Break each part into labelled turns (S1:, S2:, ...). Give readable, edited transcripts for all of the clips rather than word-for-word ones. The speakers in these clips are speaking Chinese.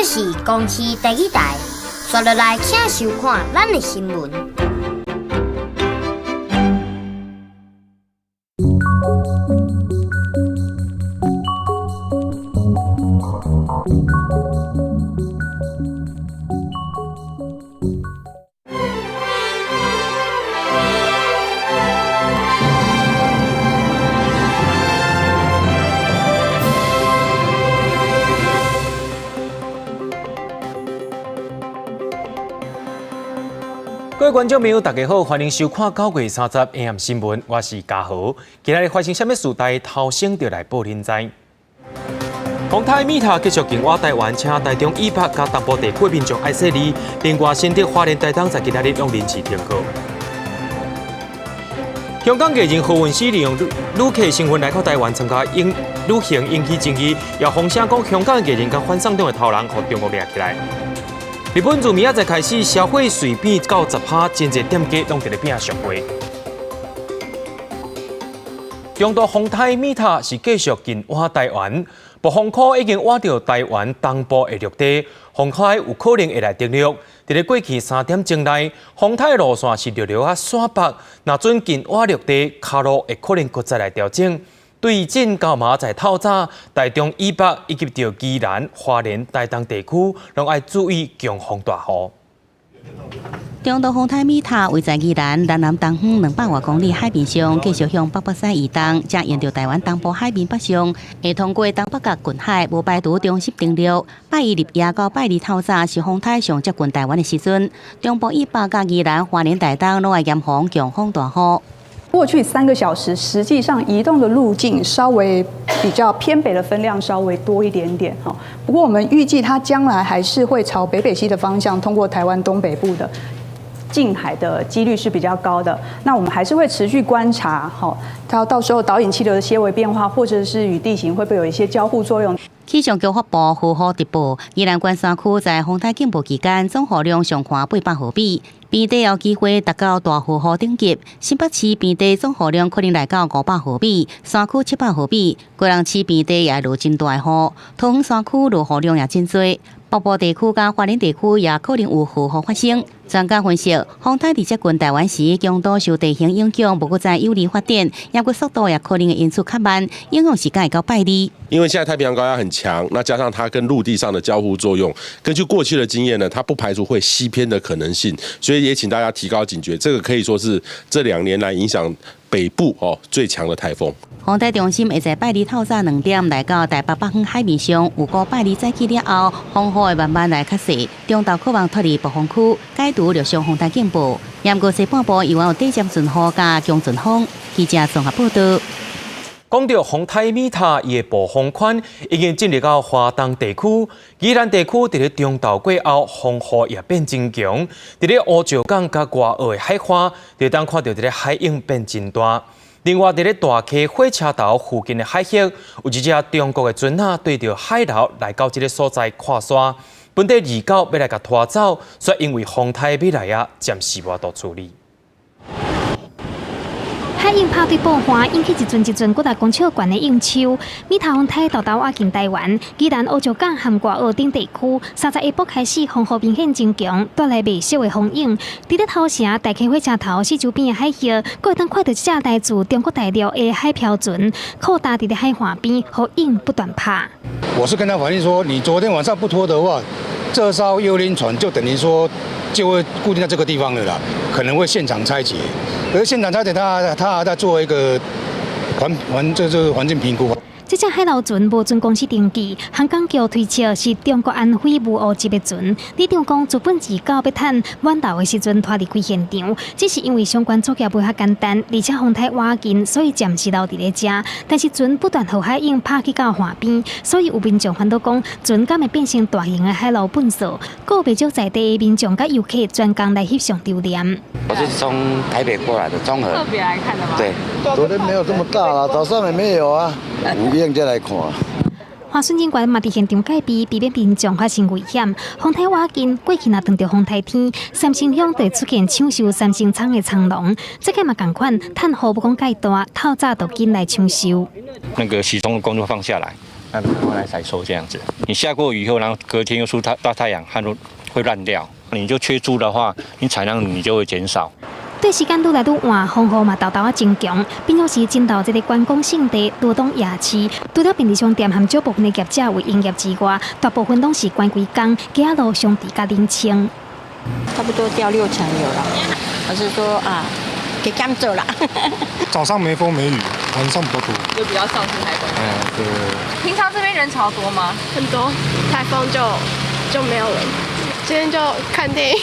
S1: 这是公视第一台，刷落来请收看咱的新闻。
S2: 各位观众朋友，大家好，欢迎收看9月30 AM 新闻，我是嘉豪。今日发生什么事代，头先就来报现在。宏泰米塔继续紧挖台湾，请台中以北甲东部地区民众爱洗哩。另外，新竹花莲台东在今日用临时停课。香港艺人何韵诗利用旅客身份来到台湾参加旅行引起争议，也风声讲香港艺人甲反送中的头人，互中国抓起来。日本自明仔载开始，消费税变到10%，真侪店家拢伫咧变上回。中国宏泰米塔是继续进挖台湾，暴风圈已经挖到台湾东部的陆地，宏泰有可能会来登陆。伫咧过去3点钟内，宏泰路线是陆路啊线北，若准进挖陆地，卡路会可能搁再来调整。对进到马仔透早，台中以北以及到宜兰、花莲、台东地区，拢要注意强风大雨。
S3: 中度宏泰米塔位在宜兰南东方200多公里海面上，继续向北北西移动，正沿着台湾东部海面北上，会通过东北角近海，无排除中心登陆。拜一入夜到拜二透早是宏泰上接近台湾的时阵，中部以北甲宜兰、花莲、台东拢会严防强风大雨。
S4: 过去3个小时，实际上移动的路径稍微比较偏北的分量稍微多一点点哈。不过我们预计它将来还是会朝北北西的方向，通过台湾东北部的近海的几率是比较高的。那我们还是会持续观察哈，它到时候导引气流的些微变化，或者是与地形会不会有一些交互作用。
S3: 气象局发布雨雨特报，宜兰关山区在宏泰警报期间，总雨量上看800毫米，平地有机会达到大雨雨等级。新北市平地总雨量可能来到500毫米，山区700毫米，贵人市平地也落真大雨。桃园山区落雨量也真多，北部地区甲花莲地区也可能有雨发生。专家分析，宏泰伫接近台湾时，强度受地形影响，无过在有利发展，抑过速度也可能会因此较慢，影响时间会到拜二。
S5: 因为现在太平洋高压很强，那加上它跟陆地上的交互作用，根据过去的经验呢，它不排除会西偏的可能性，所以也请大家提高警觉。这个可以说是这2年来影响北部最强的台风。
S3: 宏泰中心会在拜二透早2点来到台北北方海面上，有过拜二早起了后，风雨会慢慢来较细，中昼渴望脱离暴风区，解除陆上宏泰警报。盐湖西半部依然有短暂阵雨加强阵风。记者综合报道。
S2: 讲到宏泰米塔伊的暴风圈已经进入到华东地区，宜兰地区伫咧中昼过后，风雨也变真强。伫咧乌石港甲外澳的海花，就当看到伫咧海影变真大。另外，伫咧大溪火车头附近的海域，有一只中国的船仔对着海流来到这个所在跨沙，本地渔狗要来甲拖走，却因为风台要来啊，暂时无法处理。
S6: 海鹰拍对暴花，引起一阵各大公尺悬的应秋。米塔风台豆挖进台湾，宜兰乌石港含外澳等地区，3日下晡开始风雨明显增强，带来未小的风影。伫咧头城大溪火车头四周边的海域，各会当看到一只来自中国大陆的海漂船，靠搭伫咧海岸边，雨影不断拍。
S7: 我是跟他反映说，你昨天晚上不拖的话，这艘幽灵船就等于说就会固定在这个地方了啦，可能会现场拆解。可是现场拆解，他还在做一个环境评估。
S6: 这只海捞船无准公司登记，航港局推测是中国安徽无乌籍的船。李长讲，资本自搞要趁晚到的时阵拖离开现场，只是因为相关作业无遐简单，而且风太挖紧，所以暂时留伫咧遮。但是船不断互海影拍去到岸边，所以有民众反倒讲，船敢会变成大型的海捞粪扫，个别少在地的民众甲游客专工来翕相留念。
S8: 我是从台北过来的，综合。特别来看的吗？对，
S9: 昨天没有这么大啦，早上也没有啊。午夜再来看。
S6: 华顺警官嘛伫现场戒备，避免民众发生危险。风台挖紧，过去若碰到风台天，三星乡就会出现抢修三星仓的长龙。这个嘛同款，趁雨不讲介大，透早就紧来抢修。
S10: 那个洗冲的工作放下来，然后来采收这样子。你下过雨以后，然后隔天又出大太阳，它都会烂掉。你就缺猪的话，你产量你就会减少。
S6: 对时间愈来愈晚，风雨嘛豆豆啊真强，变作是进到这个观光胜地罗东夜市。除了便利商店和少部分的业者为营业之外，大部分都是关几工，街路上地甲冷清。
S11: 差不多掉60%有了，我是说啊，给赶走了。
S7: 早上没风没雨，晚上比较多。
S12: 就比较上次台风。
S7: 对。
S12: 平常这边人潮多吗？
S13: 很多，台风就没有人。今天就看电影。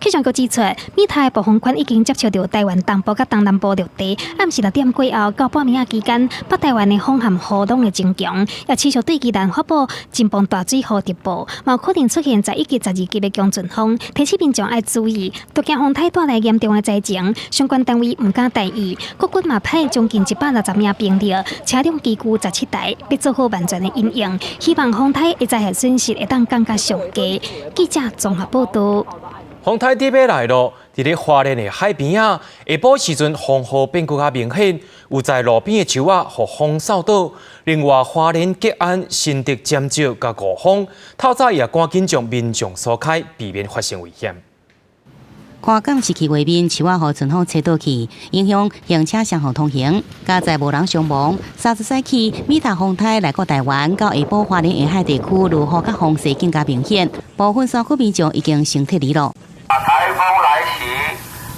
S6: 气象局指出，美台暴风圈已经接触到台湾东部甲东南部陆地，暗时6点过后到半暝期间，北台湾的风和雨拢会增强，也持续对宜兰发布金峰大水雨特报，有可能出现在1级、12级的强阵风，提醒民众要注意，都惊风台带来严重的灾情，相关单位唔敢大意，国军嘛派将近160名兵力，车辆机具17台，要做好万全的应应，希望风台会灾害损失会当降到上低。记者综合报道。
S2: 风台底尾来咯，伫咧花莲的海边啊，下晡时阵风雨变更加明显，有在路边的树啊，互风扫倒。另外，花莲吉安、新竹、尖石甲五峰，透早也赶紧将民众疏开，避免发生危险。
S3: 跨港市区外面树啊，互春风吹倒去，影响行车双向通行。加在无人伤亡。30区美塔风台来过台湾，到下晡花莲沿海地区雨雨甲风势更加明显，部分山区民众已经先撤离了。
S14: 台风来袭，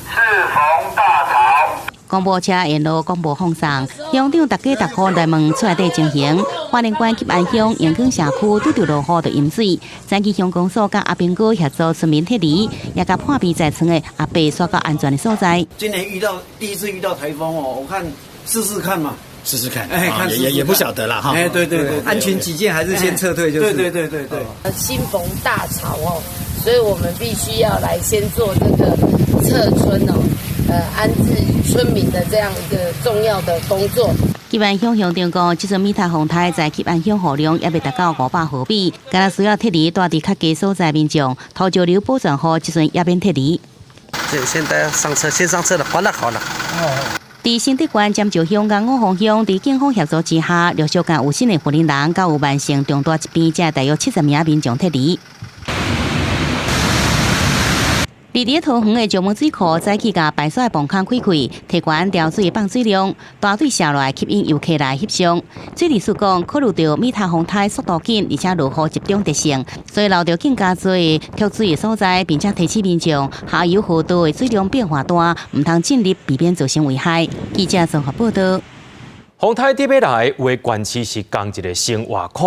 S14: 适逢大潮。
S3: 公务车沿路公布放送，乡长大家逐户来问厝内底情形。花莲县吉安乡延坑社区拄着落雨就淹水，三期乡公所甲阿兵哥协助村民撤离，也甲破壁在村的阿伯刷到安全的所在。
S15: 今年第一次遇到台风哦，我看试试看嘛。试试看，
S16: 看也不晓得啦哈。
S15: 对，
S16: 安全起见还是先撤退就是。
S15: 对。
S17: 新逢大潮哦，所以我们必须要来先做这个撤村哦，安置村民的这样一个重要的工作。
S3: 吉安乡乡长讲，这阵美塔风台在吉安乡雨量也未达到500毫米，敢若需要撤离住伫较低所在民众，土石流保全后，这阵也免撤离。
S16: 现在先上车了，好了。
S3: 伫新竹县尖石乡甲五峰乡，伫警方协助之下，陆续甲有新的护林人，甲有完成重大一边，才大约70名民众撤离。伫咧桃园的石门水库早起甲排水的泵孔开开，提悬调水放水量，大队下来吸引游客来翕相。水利署讲，考虑到美塔风台速度紧，而且落雨集中特性，所以留着更加多缺水的所在，并且提醒民众下游河道的水量变化大，唔通进入，避免造成危害。记者综合报道。
S2: 风台底尾来，有的县市是同一个生活区，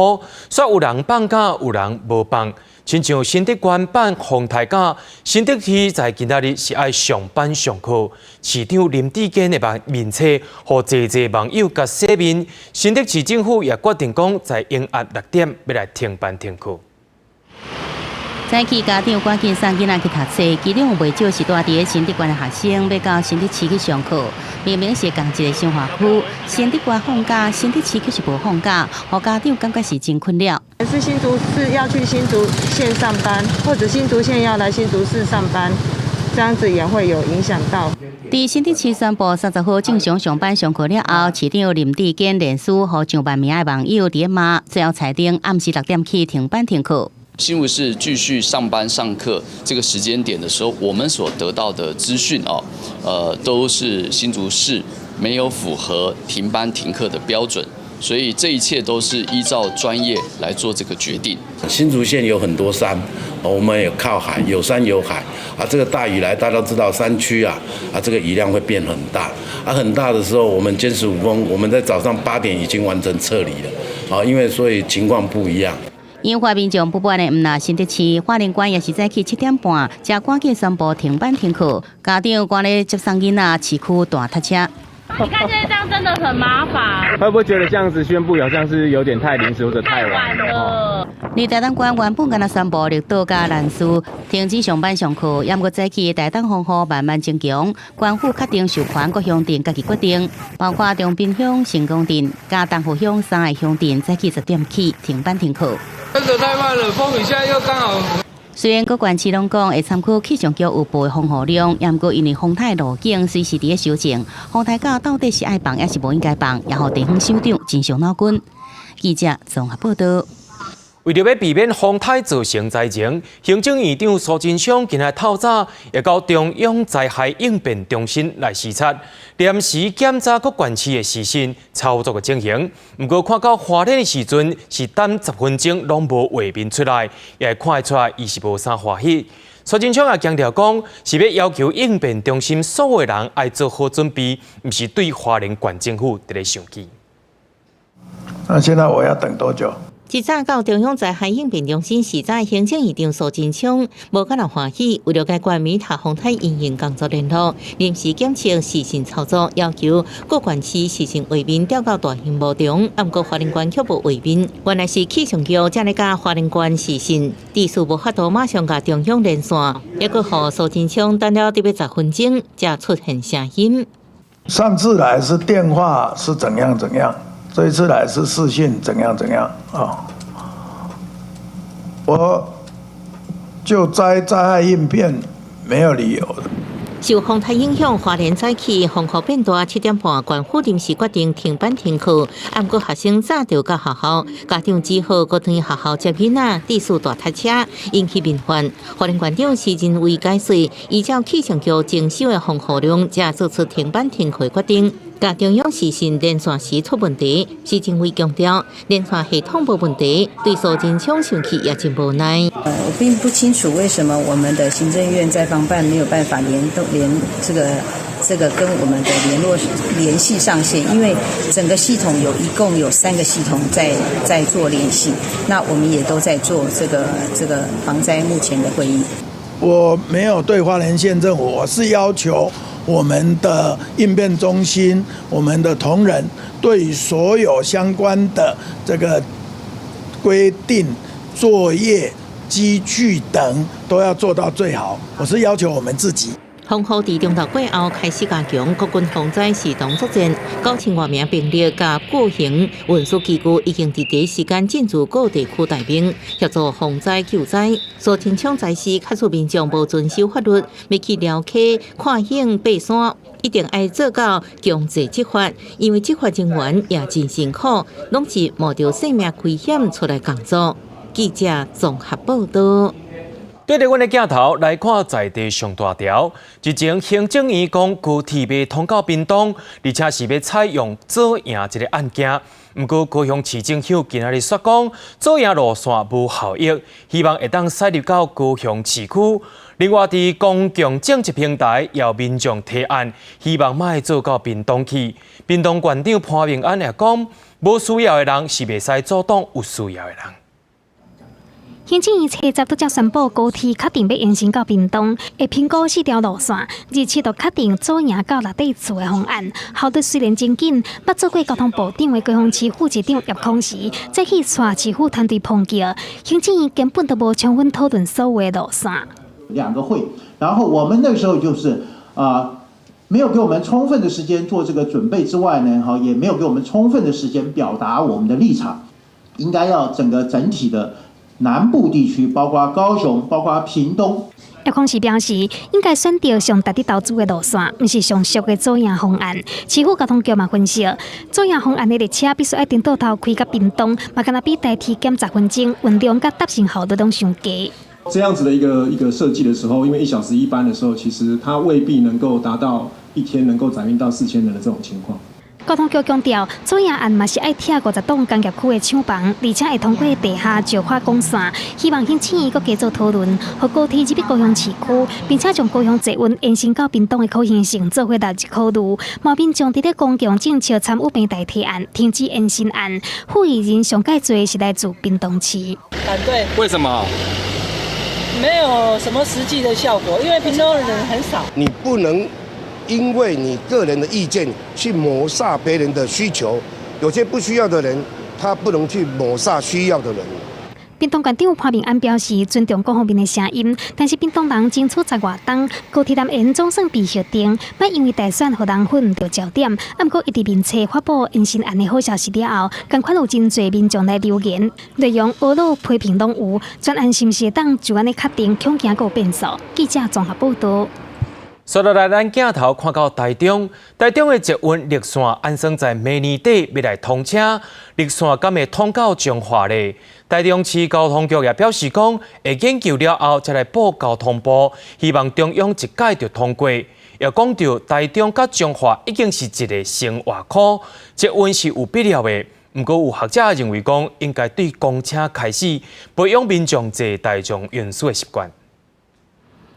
S2: 煞有人放假，有人无放。亲像新竹县办风台假，新竹市在今仔日是爱上班上课。市长林志坚的面册，互侪网友甲洗面。新竹市政府也决定讲，在营业6点要来停班停课。
S3: 早起家长赶紧送囡仔去读册，其中有袂少是住伫新竹县的学生，要到新竹市去上课。明明是同一个生活区，新竹县放假，新竹市就是无放假，互家长感觉是真困扰。
S18: 是新竹市要去新竹县上班，或者新竹县要来新竹市上班，这样子也会有影响到。
S3: 伫新竹市宣布30号正常上班上课了后，市长林志坚连署，互上万名的网友伫骂，最后裁定暗时6点起停班停课。
S19: 新竹市继续上班上课这个时间点的时候，我们所得到的资讯都是新竹市没有符合停班停课的标准，所以这一切都是依照专业来做这个决定。
S20: 新竹县有很多山，我们有靠海，有山有海啊。这个大雨来，大家都知道山区这个雨量会变很大很大的时候，我们坚持5峰，我们在早上8点已经完成撤离了因为所以情况不一样。
S3: 因花民众不满的唔拿新竹市，花莲县也是早起7点半，才赶紧宣布停班停课。家长赶咧接送囡仔市区大塞车。
S21: 你看现在这样真的很麻烦。
S22: 会不会觉得这样子宣布好像是有点太临时或者太晚了？
S3: 台东县原本敢若宣布绿岛甲兰屿停止上班上课，也毋过早起台东风雨慢慢增强，县府确定授权各乡镇家己决定，包括中滨乡、成功镇、甲东湖乡3个乡镇早起10点起停班停课。
S23: 真的太慢了，风雨现在又刚好。
S3: 虽然各县市拢讲会参考气象局预报的风雨量，也毋过因为风台路径随时伫咧修正，风台假到底是爱放也是无应该放，也互地方首长真伤脑筋。记者综合报道。
S2: 为了要避免风台造成灾情，行政院长苏贞昌今日透早也到中央灾害应变中心来视察，临时检查各县市的时程操作的情形。不过看到花莲的时阵是等10分钟拢无画面出来，也看得出来伊是无啥欢喜。苏贞昌也强调讲，是要求应变中心所有人爱做好准备，不是对花莲县政府在咧生气。
S9: 那现在我要等多久？
S3: 一早到中央灾害应变中心视察，行政院长苏贞昌无感到欢喜，为了解决米塔风台因应工作联络，临时检测时程操作，要求各县市时程画面调到大型幕中，不过花莲县却无画面。原来是气象局才来甲花莲县时程，地事无法度马上甲中央连线，也阁予苏贞昌等了特别10分钟才出现声音。
S9: 上次来是电话是怎样，这一次来是视讯怎样啊？我就灾害应变没有理由的。
S3: 受风台影响，花莲早起风雨变大，7点半，县府临时决定停班停课。不过学生早就到学校，家长只好搁回学校接囡仔，地势大塞车，引起民怨。花莲县长是认为解释，依照气象局征收的风雨量，才做出停班停课决定。甲中央时程连线时出问题，市政府强调连线系统无问题，对苏贞昌生气也真无奈。
S1: 我并不清楚为什么我们的行政院在防办没有办法连这个跟我们的联系上线，因为整个系统一共有3个系统在做联系，那我们也都在做这个防灾目前的会议。
S9: 我没有对花莲县政府，我是要求我们的应变中心、我们的同仁对所有相关的这个规定、作业、机具等都要做到最好。我是要求我们自己。
S3: 风雨伫中昼过后开始加强，国军防灾系统作战，9000多名兵力加各型运输机具已经伫第一时间进驻各地区带兵，协助防灾救灾。苏贞昌在时卡出民众无遵守法律，要去撩溪、看景、爬山，一定要做到强制执法，因为执法人员也真辛苦，拢是冒着生命危险出来工作。记者综合报道。
S2: 对着阮的镜头来看在地上大条，日前行政院讲具体要通到屏东，而且是要采用左营这个案件。不过高雄市政府今日说讲左营路线无效益，希望会当驶入到高雄市区。另外，伫公共政治平台要民众提案，希望莫做到屏东去。屏东县长潘明安也讲，无需要的人是袂使阻挡有需要的人。
S6: 行政院7日才宣布，高铁确定要延伸到屏东，会评估4条路线，日7就确定左营到六地厝的方案。效率虽然真紧，捌做过交通部长的高雄市副市长叶匡时，再去带市府团队抨击，行政院根本都无充分讨论所有的路线。
S4: 2个会，然后我们那时候就是没有给我们充分的时间做这个准备之外呢，也没有给我们充分的时间表达我们的立场，应该要整体的南部地区，包括高雄，包括屏东。
S6: 叶匡时表示，应该选择上值得投资的路线，不是上俗的左营方案。市府交通局嘛分析，左营方案的列车必须一定倒头开到屏东，嘛敢若比台铁减10分钟，运量甲搭乘效率都上低。
S5: 这样子的一个设计的时候，因为1小时1班的时候，其实它未必能够达到一天能够载运到4000人的这种情况。
S6: 交通局强调，左营案嘛是爱拆50栋工业区的厂房，而且会通过地下石化管线，希望行政院阁加做讨论，和高铁入高雄市区，并且将高雄捷运延伸到屏东的可行性做伙纳入考虑。毛民众伫咧公共政策参与平台提案，停止延伸案，呼吁人上介多是来自屏东市。
S24: 反对？
S5: 为什么？
S24: 没有什么实际的效果，因为屏东的人很少。
S25: 你不能因为你个人的意见去抹煞别人的需求，有些不需要的人，他不能去抹煞需要的人。
S6: 屏东县长潘明安表示尊重各方面的声音，但是屏东人争取10外冬，高铁南延总算被核定，莫因为大选互人混到焦点。不过，一直面册发布延伸案的好消息了后，同款有真侪民众来留言，内容俄罗批评拢有，专案是不是当就安尼确定，恐惊有变数？记者综合报道。
S2: 接落来，咱镜头看到台中的捷运绿线安装在明年底要来通车，绿线敢会通到彰化呢？台中市交通局也表示讲，会研究了后再来报交通部，希望中央一届就通过。也讲到台中甲彰化已经是一个生活区，捷运是有必要的。不过有学者认为讲，应该对公车开始培养民众坐大众运输的习惯。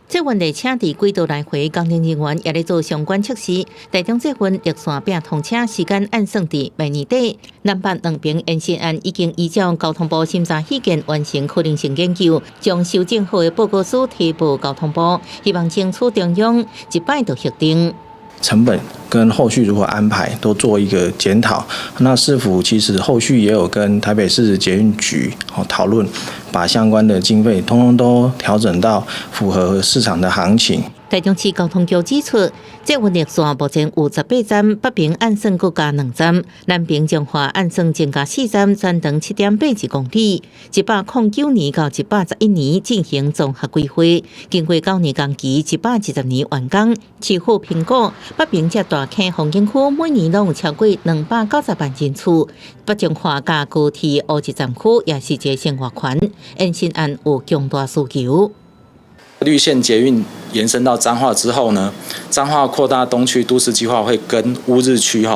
S3: 捷运列车伫轨道来回，工程人员也咧做相关测试。台中捷运绿线并通车时间按算伫明年底。南北两边延伸案已经依照交通部审查意见完成可能性研究，将修正后的报告书提报交通部，希望争取中央一摆就核定。
S7: 成本跟后续如何安排都做一个检讨。那市府其实后续也有跟台北市捷运局讨论，把相关的经费通通都调整到符合市场的行情。
S3: 台中市交通局指出，捷运绿线目前有18站，北边按算各加2站，南边彰化按算增加4站，全长7.81公里。109年到111年进行综合规划，经过9年工期，110年完工。市府评估，北边这大坑风景区每年拢有超过290万人次，北彰化甲高铁乌一站区也是一个生活圈，延伸案有强大需求。
S8: 绿线捷运延伸到彰化之后呢，彰化扩大东区都市计划会跟乌日区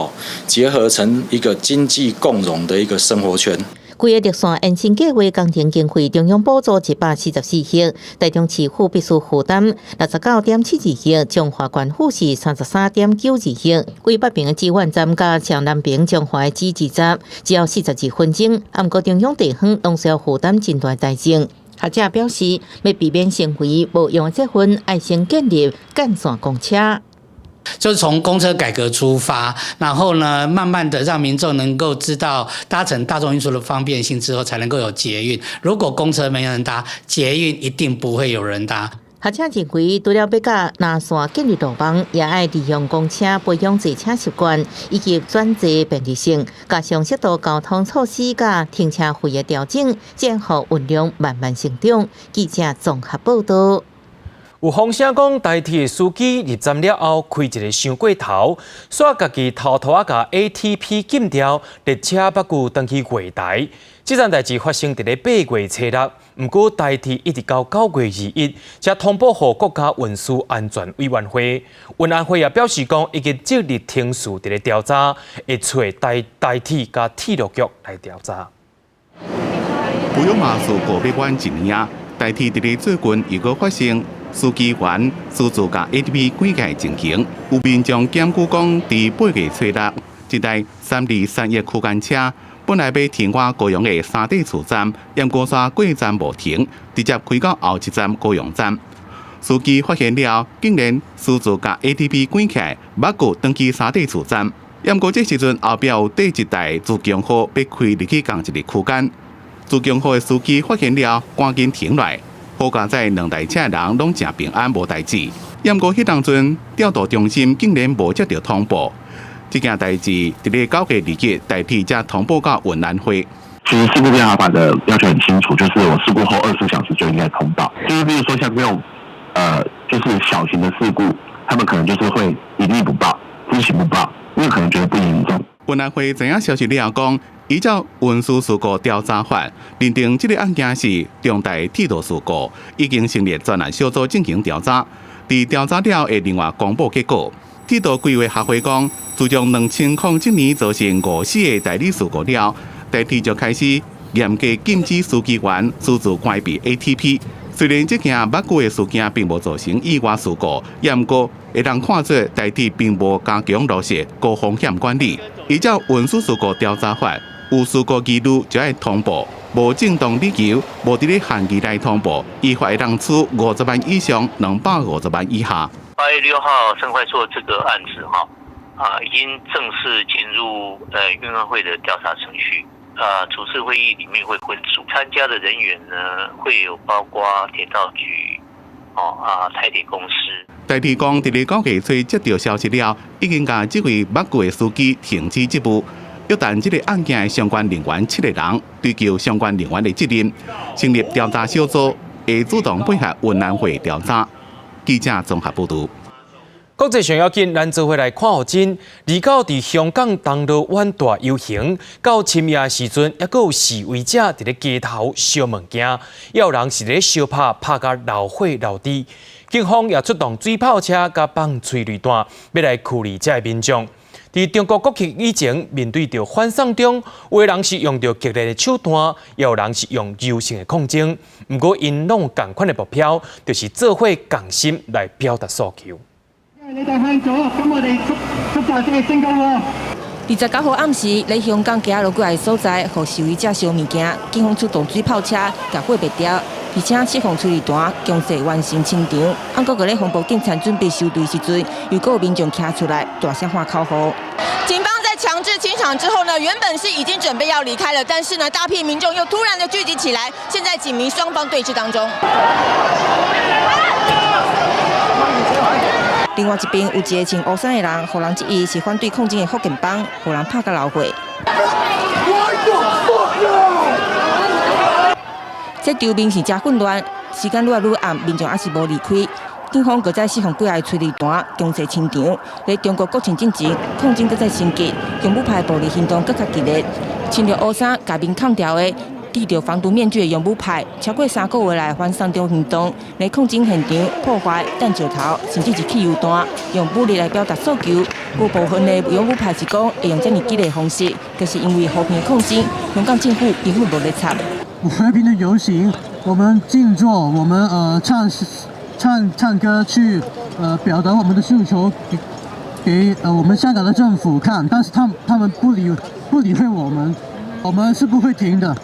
S8: 结合成一个经济共荣的一个生活圈。
S3: 规个绿线延伸计划工程经费中央补助144亿，台中市府必须负担69.72亿，彰化县府是33.92亿。为北边的支援站加上南边彰化的支持站，只要42分钟，不过中央地方拢需要负担真大财政。学者表示，要避免成为无用的积分，爱先建立干线公车。
S10: 就是从公车改革出发，然后呢，慢慢的让民众能够知道搭乘大众运输的方便性之后，才能够有捷运。如果公车没人搭，捷运一定不会有人搭。
S3: 学者认为，除了要甲南线建立路网，也爱利用公车培养坐车习惯，以及转坐便利性，加上适度交通措施甲停车费的调整，才互运量慢慢成长。记者综合报道。
S2: 有风声讲，台铁的司机入站了后开一个伤过头，煞家己偷偷甲 ATP 禁掉，列车不顾登去月台。这件代志发生在8月初6，不过台铁一直到9月21，才通报给国家运输安全委员会。运安会也表示讲，已经接力停事伫咧调查，会找台铁甲铁路局来调查。
S11: 不用马事过要晚1年，台铁伫咧最近又个发生。司机员私自甲 ATP 灌溉情形，有民众检举讲，伫8月初6，一台323区间车本来要停我高雄的三地厝站，盐湖山过站无停，直接开到后一站高雄站。司机发现了，竟然私自甲 ATP 灌溉，不顾登去三地厝站。盐湖这时阵后壁有第一台自强号要开入去同一个区间，自强号的司机发现了，赶紧停来。好佳在2台车人拢正平安无代志，不过迄当阵调度中心竟然无接到通报，这件代志伫咧9月2日台铁才通报到运安会。
S12: 其实事故调查法的要求很清楚，就是我事故后24小时就应该通报。就是比如说像这种就是小型的事故，他们可能就是会一律不报、知情不报，因为可能觉得不严重。
S11: 运安会知影消息了后讲，依照运输事故调查法，认定这个案件是重大铁道事故，已经成立专案小组进行调查。伫调查了会另外公布结果。铁道规划协会讲，自从2007年造成5死的代理事故了，台铁就开始严格禁止司机员私自关闭 ATP。虽然这件捌过的事件并无造成意外事故，也不过会让看做台铁并无加强落实高风险管理。依照运输事故调查法，有事故记录就要通报，无正当理由，无伫咧限期内通报，依法会让处50万以上250万以下。
S26: 8月6号生快错这个案子已经正式进入运安会的调查程序。主持会议里面会分组，参加的人员呢会有包括铁道局、台铁公司。
S11: 台铁讲，伫咧9月初接到消息了，已经甲这位捌过的司机停止职务。约谈这个案件的相关人员7个人，追究相关人员的责任，成立调查小组，会主动配合运安会调查。记者综合报道。
S2: 国际上要紧，咱做伙来看好真。离到伫香港东路湾大游行，到深夜时阵，还佫有示威者伫咧街头烧物件，也有人是咧烧拍甲闹火闹地。警方也出动水炮车甲放催泪弹，要来驱离这民众。伫中国国庆以前，面对着反送中，有人是用着激烈的手段，也有人是用柔性的抗争。不过，因拢有同款的目标，就是做伙共心来表达诉求。
S13: 你哋向左，咁我哋速度即係升高喎。29號暗時，喺香港街路過來所在，互示威者燒物件，警方出動水炮車，甲火滅掉，而且釋放催淚彈，強勢完成清場。按個個咧防暴警察準備收隊時陣，又有民眾站出來，大聲喊口號。
S14: 警方在強制清場之後呢，原本是已經準備要離開了，但是呢，大批民眾又突然的聚集起來，現在警民雙方對峙當中。另外一邊有一個穿烏衫的人，互人質疑是反對抗爭的福建幫，互人拍甲流血。這場面是真混亂，時間愈來愈暗，民眾還是無離開。警方擱再釋放幾下催淚彈，強勢清場。在中國國慶進前，抗爭擱再升級，用武派暴力行動擱較激烈。穿着烏衫、甲面抗調的。戴着防毒面具的用武派，超過3個月來反送中行動，來抗爭現場破壞、彈石頭，甚至是汽油彈，用武力來表達訴求。有部分的用武派是講會用這麼激烈的方式，就是因為和平的抗爭，香港政府根本無在插。
S15: 和平的遊行，我們靜坐，我們唱歌去表達我們的訴求給我們香港的政府看，但是他們不理會我們是不會停的。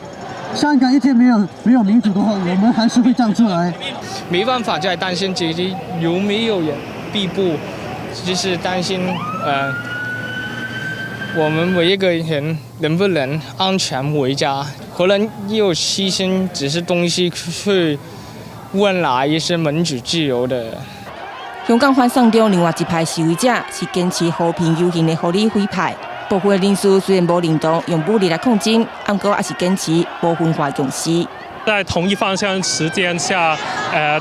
S15: 香港一天沒有民主的話，我們還是會站出來。
S16: 沒辦法再擔心自己有沒有人被捕，就是擔心我們每一個人能不能安全回家，可能又犧牲只是東西去換來一些民主自由的。
S14: 香港反送中另外一派示威者是堅持和平遊行的合理會派。部分人士雖然無認同用武力來抗爭，不過還是堅持不分化共識。
S17: 在同一方向時間下，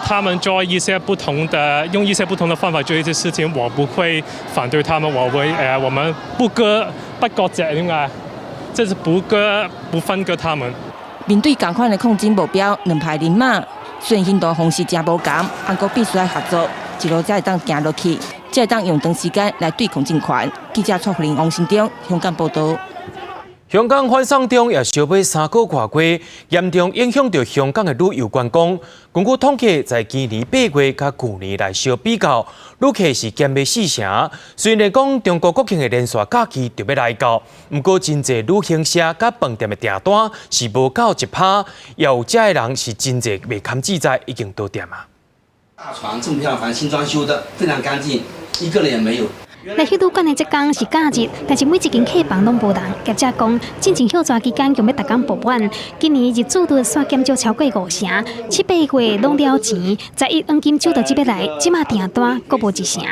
S17: 他們做一些不同的，用一些不同的方法做一些事情，我不會反對他們，我們不割席，點解？這是不分割他們。
S14: 面對同款的抗爭目標，兩派人馬雖然行動方式真無同，不過必須要合作，一路才會當行落去。才會當用長時間來對抗政權。記者蔡福玲、王新忠，香港報道。
S2: 香港反送中也燒尾3個月過，嚴重影響到香港的旅遊觀光。根據統計，在今年8月甲去年來相比較，旅客是減少4成。雖然講中國國慶的連續假期就要來到，不過真濟旅行社甲飯店的訂單是無到1%，也有這的人是真濟未堪自在，已經到店啊。
S18: 大床這麼漂亮，新裝修的，非常乾淨，一個人也沒有。
S6: 來去旅館的這天是假日，但是每一間客房攏無人。業者講，進前休stra期間用要逐工補滿，今年日主都刷減少超過5成，7、8月攏了錢，在一黃金周就這邊來，即馬訂單佫無1成。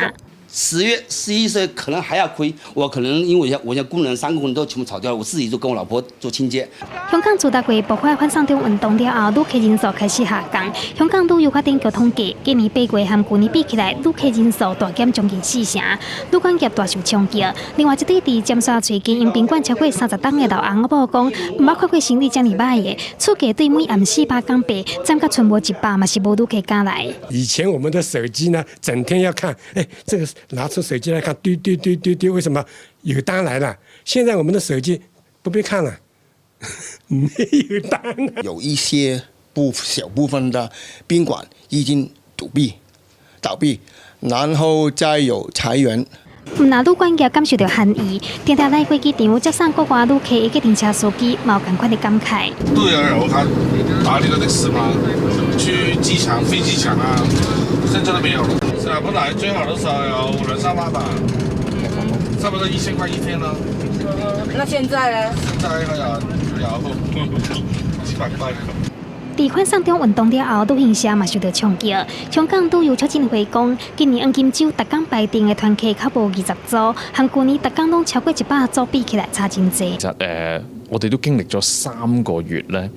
S18: 10月、11月可能還要虧，我可能因為我家工人3個工人都全部炒掉了，我自己就跟我老婆做清潔。
S6: 香港自6月爆發反送中運動了後，旅客人數開始下降。香港旅遊發展局統計，今年8月和去年比起來，旅客人數大減將近4成，旅館業大受衝擊。另外一對佇尖沙咀經營賓館超過30檔的老翁某講，唔捌看過生意這麼歹的，出價對每暗400港幣，暫個存無100嘛是無旅客敢來。
S27: 以前我們的手機呢，整天要看，這個拿出手機來看，嘟嘟嘟嘟嘟，為什麼有單來了？現在我們的手機不必看了，沒有單了。
S28: 有一些小部分的賓館已經倒閉，然後再有裁員。
S6: 唔拿旅館業感受到寒意，常常來飛機場接送國外旅客一個停車司機，冇同款的感慨。
S29: 對啊，我看打那個的士嘛，去機場、飛機場啊，現在都沒有了。是啊，本來最好的時候有2-3萬吧，差不多1000塊一天咯。
S14: 那現在呢？
S29: 現在有700塊。
S6: 在反送中運動了後，旅行社嘛受到衝擊。香港旅遊促進會講，今年黃金周逐工排訂的團客較無20組，和去年逐工攏超過100組比起來差真濟。
S30: 其實我哋都經歷咗3個月咧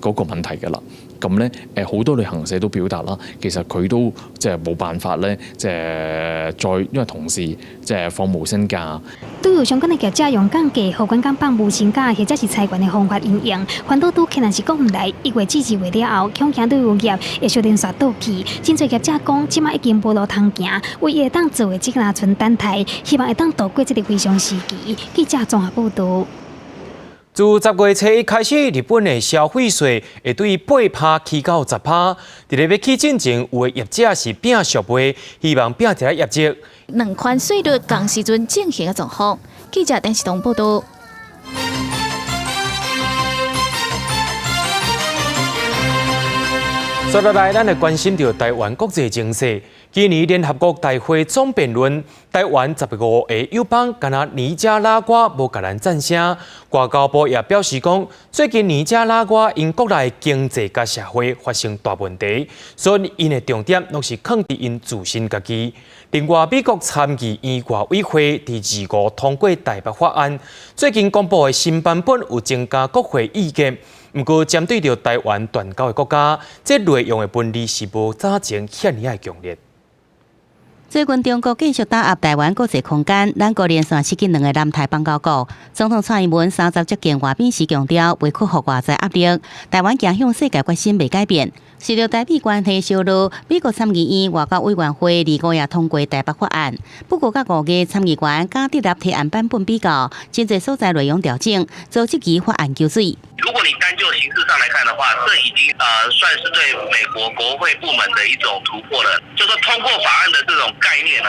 S30: 嗰個問題㗎啦。
S1: 咁咧好多旅行社都表達啦，其實佢都即係冇辦法咧，即係再因為同事即係放無薪假。
S6: 對於相關嘅業者用降價、互觀感放無薪假或者是裁員嘅方法應用，環島都可能是講唔來。1月至2月了後，恐驚對旅遊業會小連續倒去。真濟業者講，即馬已經無路通行，唯一會當做嘅只拿存等待，希望會當度過這個非常時期。記者綜合報道。
S2: 自10月初一開始，日本的消費稅會對8%起到10%。在要起進前，有的業者是拼續費，希望拼一個業績。
S4: 兩款稅率同時陣進行嘅狀況。記者陳時東報道。
S2: 接下來，咱來關心到台灣國際情勢。今年聯合國大會總辯論，台灣15個友邦，敢若尼加拉瓜無甲咱讚聲。外交部也表示講，最近尼加拉瓜因國內經濟甲社會發生大問題，所以因的重點攏是放佇因自身家己。另外，美國參議院外委會第25通過台北法案，最近公布的新版本有增加國會意見。不過，針對着台灣斷交的國家，這內容的分離是無早前遐爾強烈。
S3: 最近中國繼續打壓台灣國際空間，咱國連續刺激2個南台邦交國。總統蔡英文30接見外賓時強調，為克服外在壓力，台灣走向世界決心未改變。隨着台美關係燒熱，美國參議院外交委員會2月也通過台北法案。不過，甲5個參議員甲直立提案版本比較，真濟所在內容調整，做這期法案救水。
S5: 如果你單就形式上來看的話，這已經算是對美國國會部門的一種突破了。就是通過法案的這種概念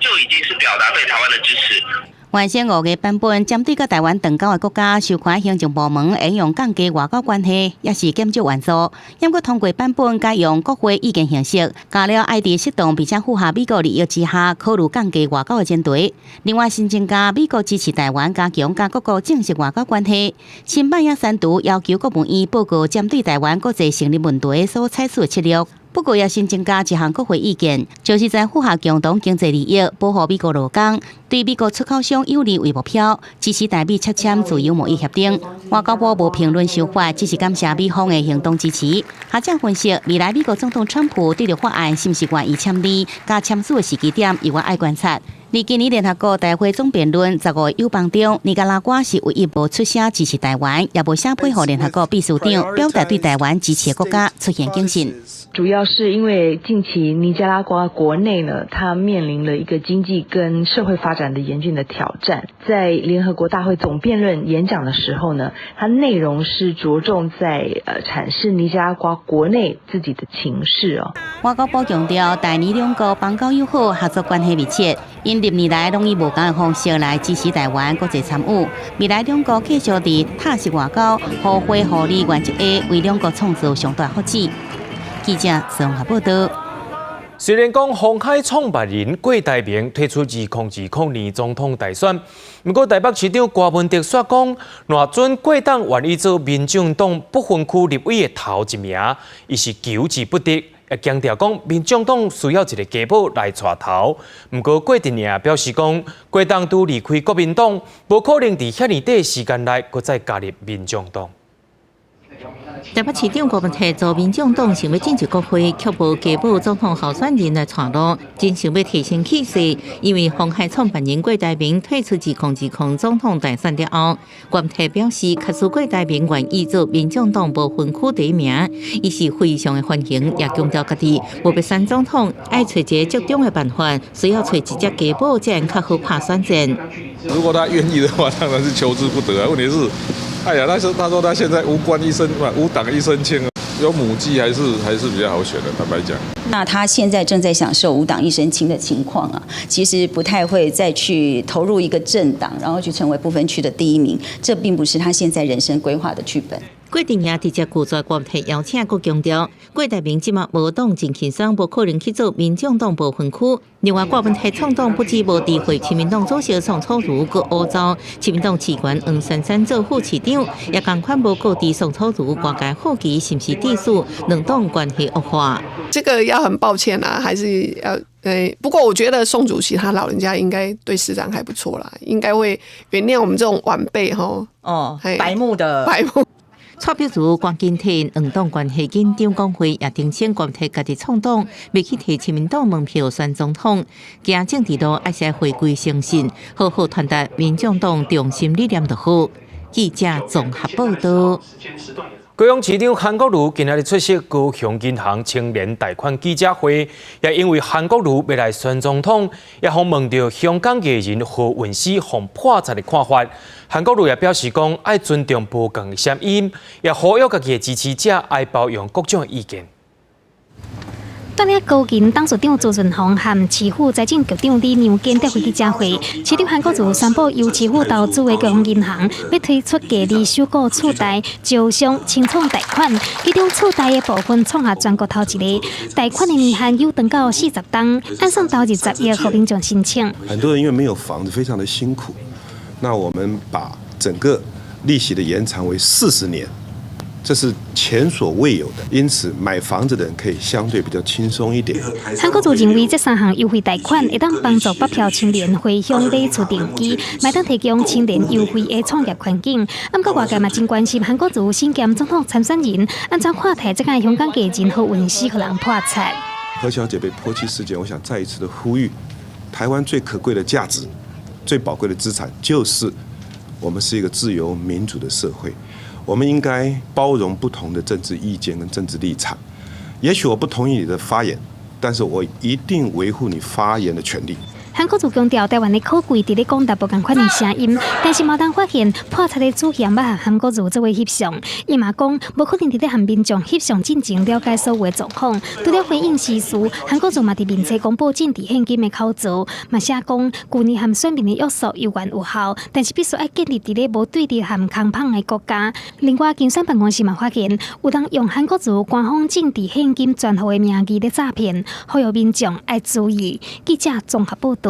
S5: 就已經是表達對台灣的支持。
S3: 原先5個版本針對甲台灣斷交的國家，受款行政部門應用降低外交關係，也是減少援助。因過通過版本改用國會意見形式，加了愛在適當並且符合美國利益之下，考慮降低外交的前提。另外，新增加美國支持台灣加強甲各國正式外交關係。新版也刪除要求國務院報告針對台灣國際成立問題所採取的策略。不過也新增加一項國會意見，就是在符合共同經濟利益、保護美國勞工、對美國出口商有利為目標，支持台美洽簽自由貿易協定。外交部無評論修法，只是感謝美方的行動支持。學者分析，未來美國總統川普對着法案是不是願意簽字，加簽署的時機點，以外愛觀察。而今年聯合國大會總辯論15個友邦中，尼加拉瓜是唯一無出聲支持台灣，也無寫配合聯合國秘書長表達對台灣支持的國家出現警訊。
S9: 主要是因為近期尼加拉瓜國內呢，它面臨了一個經濟跟社會發展的嚴峻的挑戰。在聯合國大會總辯論演講的時候呢，它內容是着重在闡釋尼加拉瓜國內自己的情勢哦。
S3: 外交部強調，台尼兩國邦交友好，合作關係密切，因歷年來攏以無同的方式來支持台灣國際參與。未來兩國繼續伫踏實外交、互惠互利原則下，為兩國創造上大福祉。記者綜合報道。
S2: 雖然講鴻海創辦人郭台銘退出2020年總統大選，不過台北市長郭文哲說講，若准國黨願意做民眾黨不分區立委的頭一名，伊是求之不得。也強調講，民眾黨需要一個家寶來帶頭。不過郭台銘表示講，國黨都離開國民黨，無可能在遐爾短時間內擱再加入民眾黨。
S19: 台北市長郭文哲做民眾黨想要進入國會，確保家寶總統候選人的出路，真想要提升氣勢。因為鴻海創辦人郭台銘退出2020總統大選了後，郭文哲表示，假使郭台銘願意做民眾黨不分區第一名，伊是非常的歡迎，也強調家己無要選總統，愛找一個折中的辦法，需要找一隻家寶才能較好打選戰。
S29: 如果他願意的話，當然是求之不得啊。問題是，哎呀，他說他現在無黨一身輕啊，有母雞還是比較好選的，坦白講。
S20: 那他現在正在享受無黨一身輕的情況啊，其實不太會再去投入一個政黨，然後去成為不分區的第一名，這並不是他現在人生規劃的劇本。
S19: 郭台銘直接拒絕郭文哲邀請，佮強調郭台銘即馬無黨真輕鬆，無可能去做民眾黨不分區。另外，郭文哲創黨不止無詆毀親民黨主席宋楚瑜，佮污糟親民黨市員黃珊珊做副市長，也同款無告知宋楚瑜外界好奇是不是地數兩黨關係惡化。
S21: 這個要很抱歉啦，還是要不過我覺得宋主席他老人家應該對市長還不錯啦，應該會原諒我們這種晚輩吼。
S22: 白目的白目。
S19: 蔡表如关键体两党关系紧张工会也定先关提家己创党，未去提亲民党门票选总统，行政制度爱是回归诚信，好好传达民众党中心理念就好。记者综合报道。
S2: 高雄市长韩国瑜今日出席高雄银行青年贷款记者会，也因为韩国瑜要来选总统，也互问到香港艺人何韵诗互破财的看法。韩国瑜也表示讲，爱尊重不同的声音，也呼吁家己的支持者爱包容各种意见。
S6: 昨日高银董事长朱顺宏和市府财政局长李良坚召开记者会，市长韩国瑜宣布由市府投资的高雄银行要推出第二首个次贷招商清创贷款，其中次贷的部分创下全国头一个，贷款的年限有长到40档，按算投入10亿给民众申请。
S7: 很多人因为没有房子，非常的辛苦，那我们把整个利息的延长为40年。这是前所未有的，因此买房子的人可以相对比较轻松一点。
S6: 韩国瑜认为这3项优惠贷款会当帮助北漂青年回乡买厝定居，买当提供青年优惠的创业环境。不过外界嘛真关心韩国瑜新兼总统参选人安怎看待这个香港艺人何韵诗可能破产。
S7: 何小姐被泼漆事件，我想再一次的呼吁，台湾最可贵的价值、最宝贵的资产，就是我们是一个自由民主的社会。我们应该包容不同的政治意见跟政治立场。也许我不同意你的发言，但是我一定维护你发言的权利。
S6: 韩国瑜强调，台湾的可贵伫咧讲达无共款的声音，但是嘛当发现破产的主嫌要和韩国瑜作为翕相。伊嘛讲，无可能伫咧和民众翕相进前了解所有的状况。除了回应时事，韩国瑜嘛伫面册公布政治现金的口罩，嘛写讲，去年和选民的约束有缘有效，但是必须要建立伫咧无对立和空胖的国家。另外，竞选办公室嘛发现，有人用韩国瑜官方政治现金账户的名义咧诈骗，呼吁民众要注意。记者综合报道。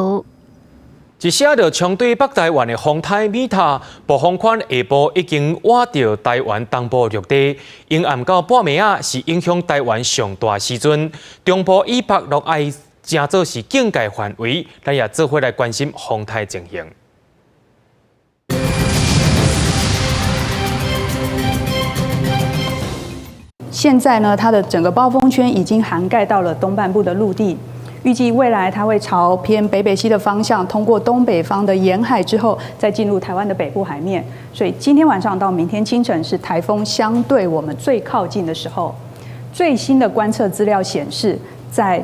S2: 一写到冲对北台湾的丰泰米塔，暴风圈下晡已经挖到台湾东部陆地，因暗到半暝啊是影响台湾上大时阵，中部以北落爱正做是警戒范围，咱也做伙来关心丰泰情形。
S8: 现在呢，它的整个暴风圈已经涵盖到了东半部的陆地。预计未来它会朝偏北北西的方向，通过东北方的沿海之后，再进入台湾的北部海面。所以今天晚上到明天清晨是台风相对我们最靠近的时候。最新的观测资料显示，在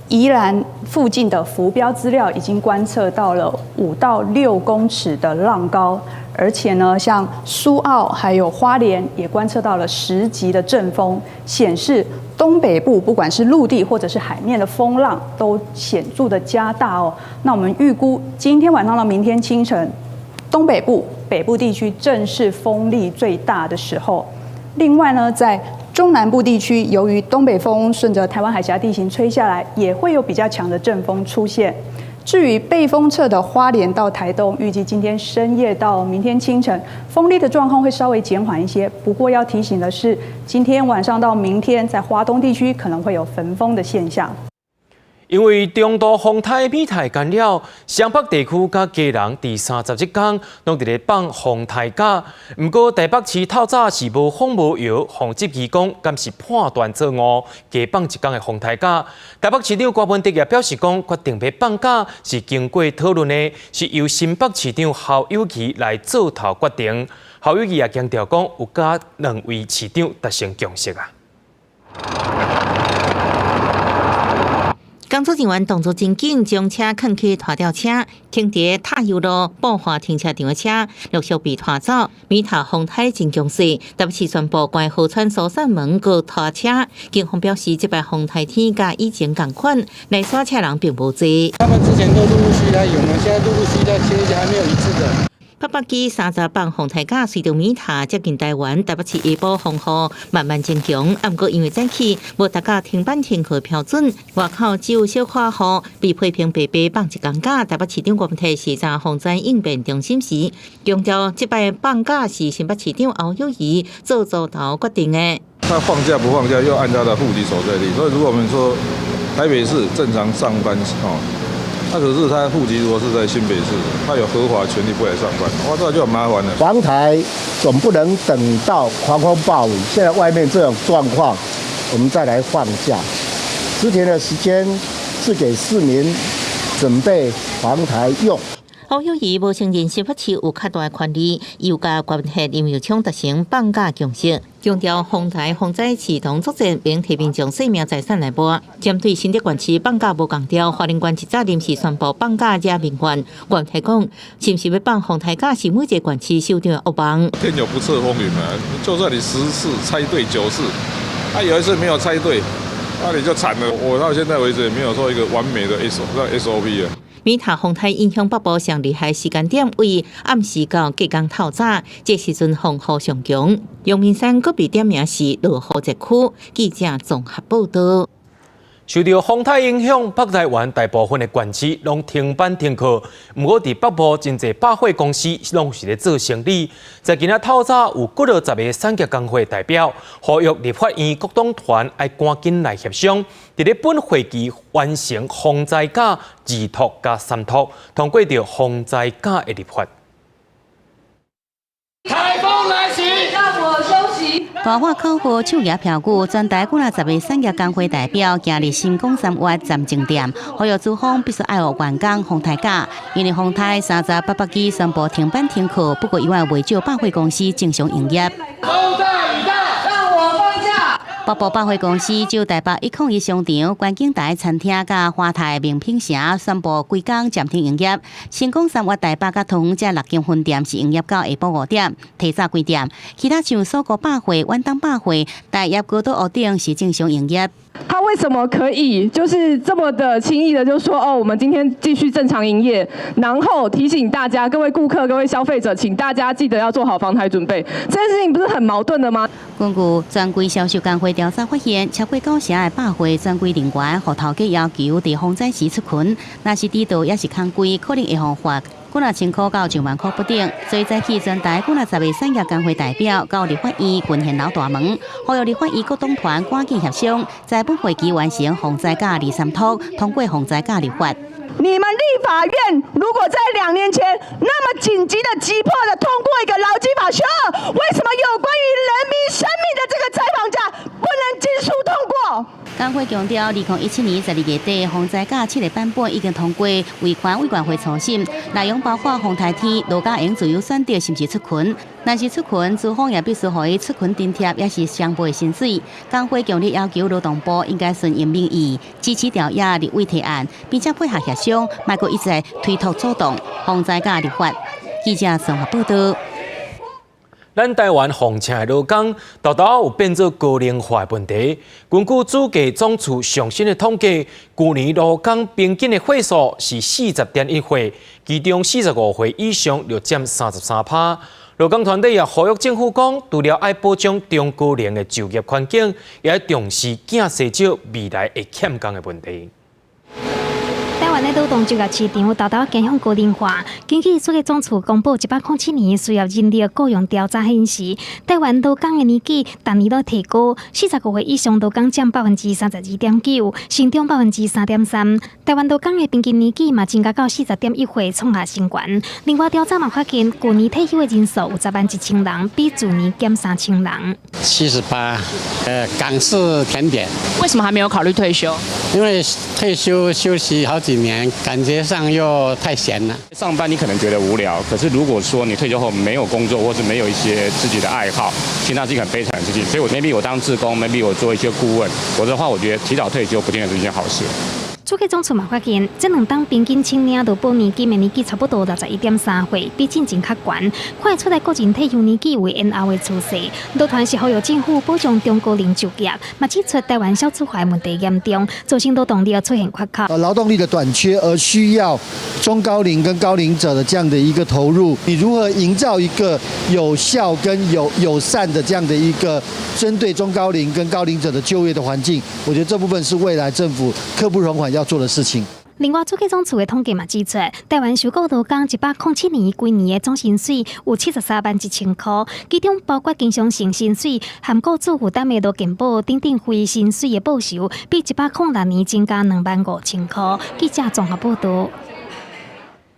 S8: 宜兰附近的浮标资料已经观测到了5到6公尺的浪高，而且呢，像苏澳还有花莲也观测到了10级的阵风，显示东北部不管是陆地或者是海面的风浪都显著的加大哦。那我们预估今天晚上到明天清晨，东北部、北部地区正是风力最大的时候。另外呢，在中南部地区，由于东北风顺着台湾海峡地形吹下来，也会有比较强的阵风出现。至于背风侧的花莲到台东，预计今天深夜到明天清晨，风力的状况会稍微减缓一些。不过要提醒的是，今天晚上到明天，在华东地区可能会有焚风的现象。
S2: 因为中度风台米台干扰，湘北地区甲基隆第31天拢伫咧放风台假。不过台北市透早是无风无摇，防执机讲敢是判断错误，加放一天的风台假。台北市长郭文哲也表示讲，决定要放假是经过讨论的，是由新北市长侯友宜来做头决定。侯友宜也强调讲，有甲2位市长达成共识啊。
S19: 工作人员动作真紧，将车牵去拖吊车，停伫塔油路步化停车场的车陆续被拖走。米塔风台真强势，特别是宣布关河川疏散门个拖车。警方表示，这摆风台天甲以前同款，来刷车人并无多。
S10: 他们之前都陆陆续续在有，我们现在陆陆续续在切一些还没有一致的。
S19: 800支30磅风台假随着米塔接近台湾，台北市下晡风雨慢慢增强。不过因为早起无达到停班停课标准，外口只有小块雨，被批评白白放一天假。台北市长郭文哲视察风灾应变中心时，强调这摆放假是新北市长侯友宜做主导决定的。
S12: 他放假不放假，又按他的户籍所在地，所以如果我们说台北市正常上班那可是他户籍如果是在新北市，他有合法权利不来上班，哇，这就很麻烦了。
S22: 防台
S28: 总不能等到狂风暴雨，现在外面这种状况，我们再来放假。之前的时间是给市民准备防台用。
S19: 侯友宜无承认新北市有较大的权利，又甲关系林右昌达成放假共识，强调防台防灾系统作战并提民众生命财产来保。针对新竹县市放假无共调，花莲县一早临时宣布放假惹民怨。县台讲，是不是要放防台假是每一个县市首长的恶棒。
S12: 天有不测风云嘛，就算你10次猜对9次，有一次没有猜对，那你就惨了。我到现在为止也没有说一个完美的 SOP 啊。
S19: 美塔风台影响北部上厉害时间点为暗时到隔天透早，这时阵风雨上强。阳明山个别点名是落雨热区。记者综合报道。
S2: 受到风台影响，北台湾大部分的县市拢停班停课。不过，伫北部真侪百货公司拢是咧做生意。在今仔透早，有90个产业工会代表呼吁立法院各党团要赶紧来协商，伫咧本会期完成防灾假2读加3读，通过着防灾假的立法。
S11: 台风来袭，让我休息。
S3: 大华口号手摇票据，全台90个产业工会代表今日新港3月站静点，呼吁资方必须爱护员工防台假，因为防台3800支宣布停班停课，不过以外未少百货公司正常营业。
S11: 风大雨大，让我放假。
S3: 北部百货公司就台北101商场、观景台餐厅甲华泰名品城宣布规工暂停营业。新港3月台北甲桃这6间分店是营业到下晡5点，提早关店。其他像搜狗百货、万东百货、大业高都屋顶是正常营业。
S13: 他为什么可以就是这么的轻易的就说哦，我们今天继续正常营业，然后提醒大家，各位顾客、各位消费者，请大家记得要做好防台准备。这件事情不是很矛盾的吗？
S3: 根据专柜销售工会调查发现，超过90成的百货专柜人员和头家要求在防灾时出群，若是迟到也是空柜，可能会互罚。几若千块到1万块不等，所以早起全台几若10个产业工会代表到立法院群献老大门，呼吁立法院各党团赶紧协商，在本会期完成防灾假2、3读，通过防灾假立法。
S13: 你们立法院如果在2年前那么紧急的、急迫的通过一个劳基法修2，为什么有关于人民生命的这个采访假不能尽速通过？
S3: 工会强调，2017年12月底防灾假7个版本已经通过，为权委员会初审，内容包括防台天、罗家营自由选择是不是出群，若是出群，资方也必须予伊出群津贴，也是双倍薪水。工会强烈要求劳动部应该顺应民意，支持调查立委提案，并且配合协商，莫阁一直推脱阻挡防灾假立法。记者综合报道。
S2: 咱台湾防灾的劳工，豆豆有变做高龄化的问题。根据主计总处上新的统计，去年劳工平均的岁数是40.1岁，其中45岁以上就占33%。劳工团体也呼吁政府讲，除了爱保障中高龄的就业环境，也要重视囝细少未来会欠工的问题。
S6: 台湾的劳动就业市场豆豆走向高龄化。根据主计总处公布1807年需要人力雇用调查显示，台湾劳工的年纪逐年都提高，45岁以上劳工占32.9%，成长3.3%。台湾劳工的平均年纪嘛增加到40.1岁，创下新高。另外，调查嘛发现，去年退休的人数有10.1万人，比去年减3000人。
S15: 78，港式甜点。
S16: 为什么还没有考虑退休？
S15: 因为退休休息好几年，感觉上又太闲了。
S22: 上班你可能觉得无聊，可是如果说你退休后没有工作，或是没有一些自己的爱好，其实那是一个很悲惨的事情。所以maybe我当志工，maybe我做一些顾问，否则的话，我觉得提早退休不见得是一件好事。
S6: 主计总处嘛发现，这2档平均青年劳保年金的年纪差不多61.3岁，比进前较悬，看出来个人退休年纪为延后的趋势。劳团是呼吁政府保障中高龄就业，嘛指出台湾少子化问题严重，造成劳动力出现缺口。
S28: 劳动力的短缺，而需要中高龄跟高龄者的这样的一个投入，你如何营造一个有效跟友善的这样的一个针对中高龄跟高龄者的就业的环境？我觉得这部分是未来政府刻不容缓要做的事情。
S6: 另外，主计总处的统计嘛指出，台湾受雇劳工1807年规年的总薪水有73万1000块，其中包括经常性薪水、含雇主负担的劳健保等等非薪水的报酬，比1806年增加2万5000块。记者综合报道。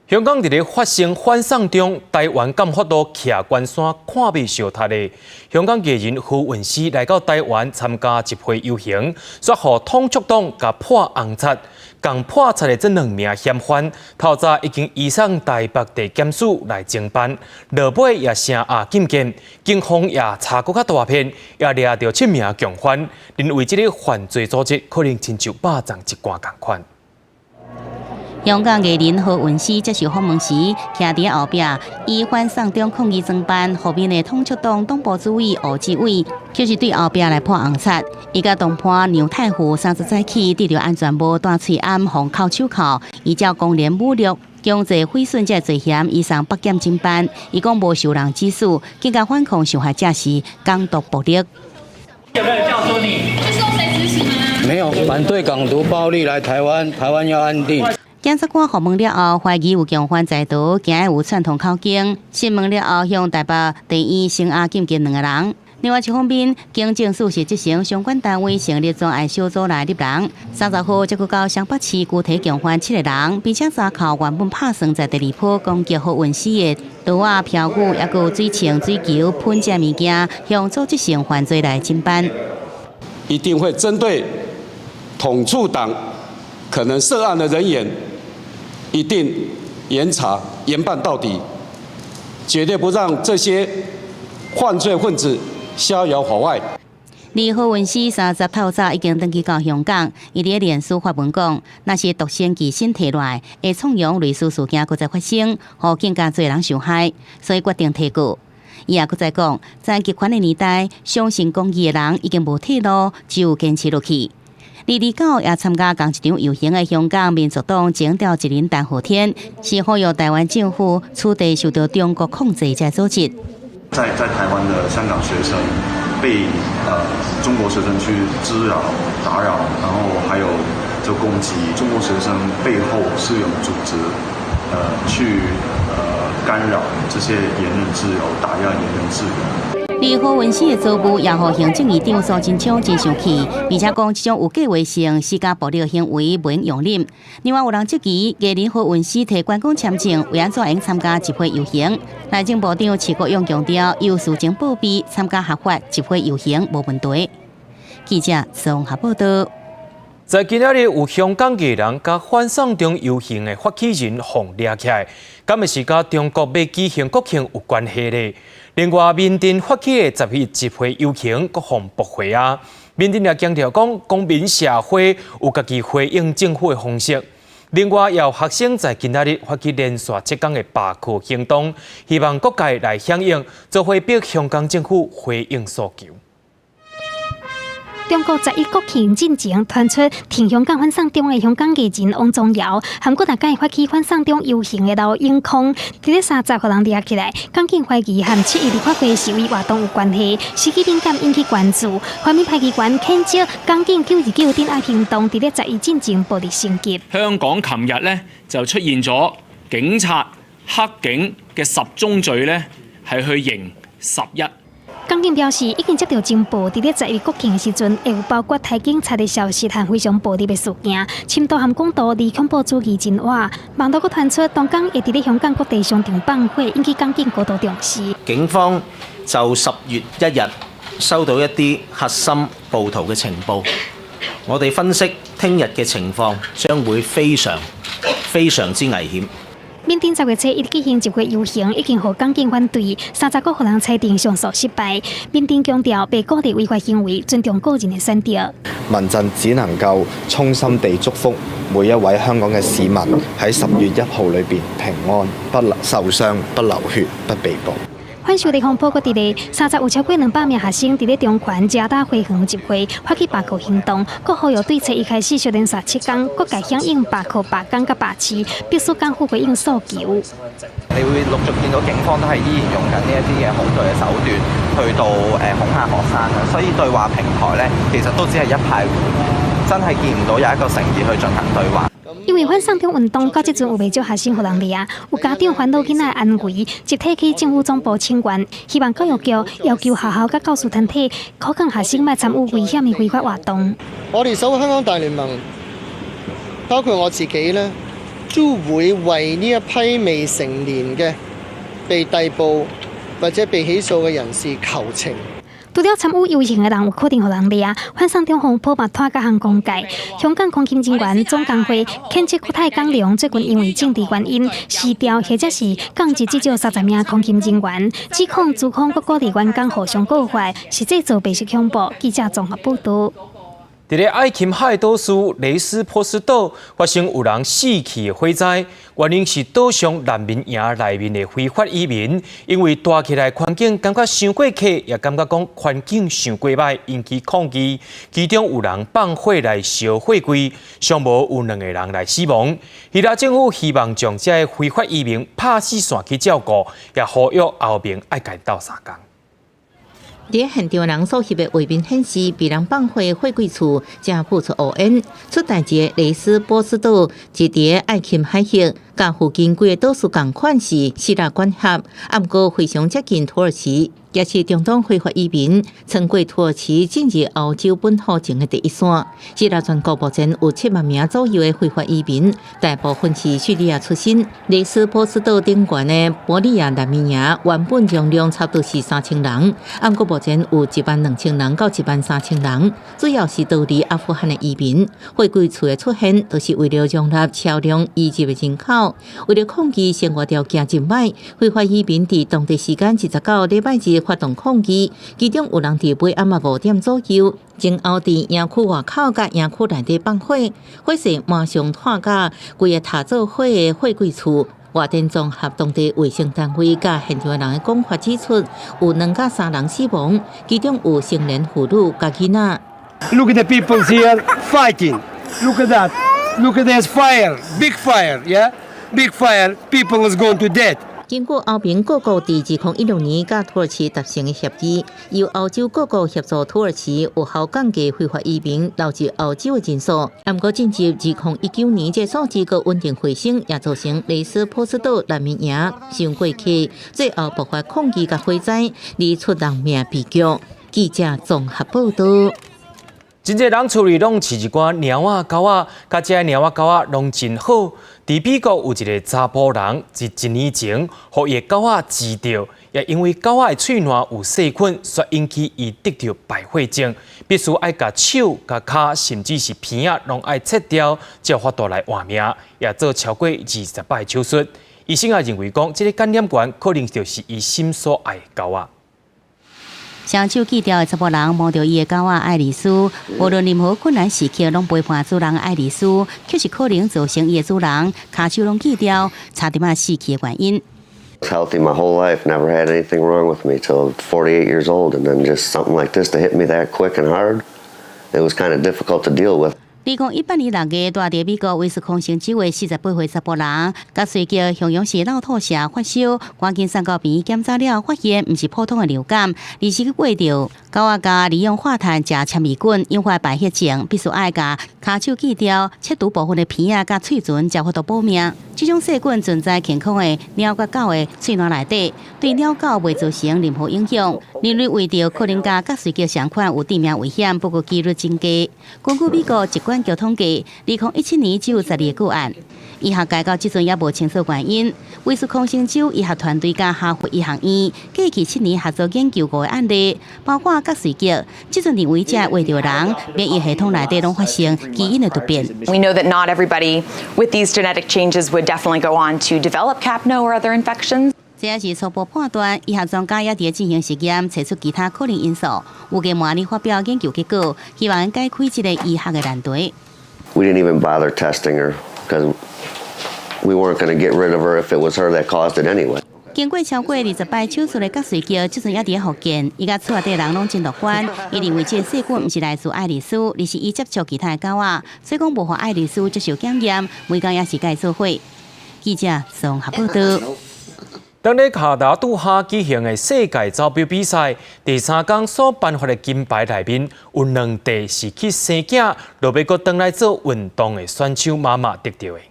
S2: 香港伫咧发生反送中，台湾敢发到徛关山看未烧塌的。香港艺人胡文诗来到台湾参加集会游行，说互统促党甲破红擦，共破擦的这2名嫌犯，透早已经移送台北地检署来侦办，落尾也声压禁见，警方也查搁较大片，也抓到7名共犯，认为这个犯罪组织可能亲像霸占一寡共款。
S3: 香港艺人何文诗接受访问时，徛伫后壁，以反送中抗议装扮，后面的统促党党部主委胡志伟，就是对后壁来破红擦。伊甲同伴杨太虎30早起戴着安全帽、戴喙安、防扣手铐，依照公然侮辱、强制毁损这罪嫌，移送北检侦办。伊讲无受人指使，更加反抗受害者时港独暴力。
S11: 有没有教唆你？这是谁执行的？
S10: 没有，反对港独暴力来台湾，台湾要安定。
S3: 检察官询问了后，怀疑有共犯在逃，惊有串通口径。审问了后，向台北地院声押禁见2个人。另外一方面，警政署是执行相关单位成立专案小组来立人。30号接到香北市具体共犯7个人，并且查扣原本拍算在第2波攻击何文诗的刀啊、票具，也有水枪、水球、喷这物件，向组织性犯罪来侦办。
S14: 一定会针对统促党可能涉案的人员。一定严查严办到底，绝对不让这些犯罪分子逍遥法外。
S3: 何文诗30透早已经登记到香港，伊伫脸书发文讲，若是独身其身体内，会纵容类似事件搁再发生，互更加侪人受害，所以决定提告。伊也搁再讲，在极权的年代，相信公义的人已经无退路，只有坚持落去。229也参加同一场游行的香港民族党前调1人陈浩天，是呼吁台湾政府处理受到中国控制这组织。
S16: 在台湾的香港学生被中国学生去滋扰、打扰，然后还有就攻击中国学生背后是有组织去干扰这些言论自由、打压言论自由。
S3: 何文诗的遭遇也让行政院长苏贞昌真生气，并且讲这种有计划性施加暴力的行为不应容忍。另外有人质疑艺人何文诗摕观光签证，为安怎用参加集会游行？内政部长徐国勇强调，有事情报备，参加合法集会游行无问题。记者综合报道。
S2: 在今仔日有香港艺人甲反送中游行的发起人互抓起来，敢会是甲中国要举行国庆有关系呢？另外，民阵发起的10日集会游行，各方驳回啊！民阵也强调讲，公民社会有家己回应政府的方式。另外，也有学生在今仔日发起连续7天的罢课行动，希望各界来响应，做回逼香港政府回应诉求。
S6: 中国11国庆进前传出挺香港反送中的香港艺人王宗尧，韩国大家发起反送中游行的刘永康，伫咧30号人抓起来，港警怀疑和7日立法会示威活动有关系，事件敏感引起关注。反面派机关谴责港警929镇压行動伫咧11進前暴力升級。
S17: 香港琴日咧就出現咗警察黑警嘅10宗罪咧，係去刑11。
S6: 港警表示，已經接到情報，伫咧11日國慶的時陣，會有包括台警察的消息和非常暴力的事件，深度和廣度離恐怖主義真遠。網絡閣傳出，當港會伫咧香港各地上場放火，引起港警高度重視。
S18: 警方就10月1日收到一啲核心暴徒嘅情報，我哋分析聽日嘅情況將會非常之危險。
S6: 緬甸10月7日舉行集會遊行，已經互港警反對，30個人裁定上訴失敗。緬甸強調，被鼓勵違法行為，尊重個人嘅選擇。
S23: 民陣只能夠衷心地祝福每一位香港嘅市民喺10月1號裏邊平安，不受傷，不流血，不被捕。
S6: 反修例風波閣佇咧，30有超過200名學生佇咧中環遮打花園集會，發起罷課行動，各呼籲對7一開始小連續7天，各界響應罷課、罷工、甲罷市，必須趕快回應訴求。
S24: 你會陸續見到警方都係依然用緊呢一啲嘅恐懼嘅手段，去到恐嚇學生嘅，所以對話平台咧，其實都只係一派胡言，真係見唔到有一個誠意去進行對話。
S6: 因為反送中運動到即陣有未少學生互人抓，有家長煩惱囡仔的安危，集體去政府總部請願，希望教育局要求學校甲教師團體可勸學生莫參與危險的非法活動。
S25: 我哋守護香港大聯盟，包括我自己咧，
S28: 都會為呢一批未成年嘅被逮捕或者被起訴嘅人士求情。
S6: 除了參與遊行嘅人有可能互人抓，反送中風破密拖各項公界，香港抗檢警員總工會譴責國泰港龍最近因為政治原因辭調或者是降級至少30名抗檢警員，指控各個地員工互相告發，是製造白色恐怖。記者綜合報道。
S2: 在愛琴海島嶼雷斯波斯島發生有人死去的火災，原因是島上難民營內面的非法移民，因為住起來環境感覺傷過客，也感覺講環境傷過歹，引起抗議。其中有人放火來燒貨櫃，上無有2個人來死亡。希臘政府希望將這些非法移民拍死線去照顧，也呼籲後面愛甲鬥相共。
S19: 在現場人所翕的畫面顯示，被人放火貨櫃厝，正冒出烏煙。出代誌雷斯波斯島一在愛琴海峽，甲附近幾個島嶼同款是希臘管轄，不過非常接近土耳其，也是中東非法移民穿過土耳其進入歐洲本土前的第一線。希臘全國目前有7萬名左右的非法移民，大部分是敘利亞出身。雷斯波斯島頂懸的玻利亞難民營原本容量差不多是3000人，不過目前有12000人到13000人，主要是逃離阿富汗的移民。貨櫃厝的出現，都是為了容納超量移入的人口。為了抗議生活條件真歹，非法移民在當地時間29禮拜日發動抗議，其中有人在尾暗5點左右，前後在營區外口甲營區內底放火，火勢馬上拖甲規個塔做火的貨櫃厝。外電綜合當地衛生單位甲現場人的講法指出，有2到3人死亡，其中有成年婦女甲囡仔。
S1: Look at the people here fighting. Look at that. Look at this fire. Big fire, yeah? Big fire. People is going to death.
S19: 經過歐盟各國在2016年甲土耳其達成的協議，由歐洲各國協助土耳其有效降低非法移民流入歐洲的人數。不過進入2019年，這數字個穩定回升，也造成雷斯波斯島難民營傷過客，最後爆發抗議甲火災，而出人命悲劇。記者綜合報道。
S2: 真濟人厝裡攏飼一寡貓仔狗仔，甲這貓仔狗仔攏真好。在美國有一個查甫人，自1年前，互伊狗仔治掉，也因為狗仔的喙內有細菌，所引起伊得到敗血症，必須愛甲手、甲腳，甚至是鼻仔，攏愛切掉，才有法度來換命，也做超過20擺手術。醫生也認為講，這個感染源可能就是伊心所愛的狗仔。
S3: 雙手锯掉的查甫人摸到伊的狗仔愛麗絲，無論任何困難時刻，攏陪伴主人愛麗絲，卻是可能造成伊的主人骹手攏锯掉，差點死去的原因。
S4: Healthy my whole life, never had anything wrong with me till 48 years old, and then just something like this to hit me that quick and hard, it was kind of difficult to deal with.
S3: 2018年6月，住在美國威斯康星州的48歲查甫人，甲隨叫向陽市腦吐瀉發燒，趕緊送到病院檢查了，發現唔是普通的流感，而是去過着狗仔甲利用化痰食腸胃菌，引發敗血症，必須愛甲骹手锯掉，切除部分的皮仔甲喙唇，才法度保命。這種細菌存在健康的貓甲狗的喙內內底，對貓狗袂造成任何影響。人類為着可能甲隨叫相關有致命危險，不過幾率增加。根據美國疾管局統計，2017年只有12個個案。醫學界到即陣也無清楚原因。威斯康星州醫學團隊甲哈佛醫學院過去7年合作研究過的案例，包括甲隨叫，即陣認為這餵着人免疫系統內底攏發生基因的突變。
S5: We know that not everybody with these genetic changes would definitely go on to develop CAPNO or other infections.
S3: 這也是初步判斷，醫學專家也在進行實驗，找出其他可能因素。有個模擬發表研究結果，希望解開這個醫學的難題。
S4: We didn't even bother testing her because we weren't going to get rid of her if it was her that caused it anyway.
S3: 經過超過20擺手術的角隨叫，即陣也在復健。伊甲厝內底人攏真樂觀，伊認為這細菌唔是來自愛麗絲，而是伊接觸其他的狗仔，所以講無互愛麗絲接受檢驗，每工也是該做伙。記者綜合報道。
S2: 當咧卡達杜哈舉行的世界走標比賽，第3天所頒發的金牌內面，有2隊是去生囝，落美國回來做運動的選手媽媽得到的。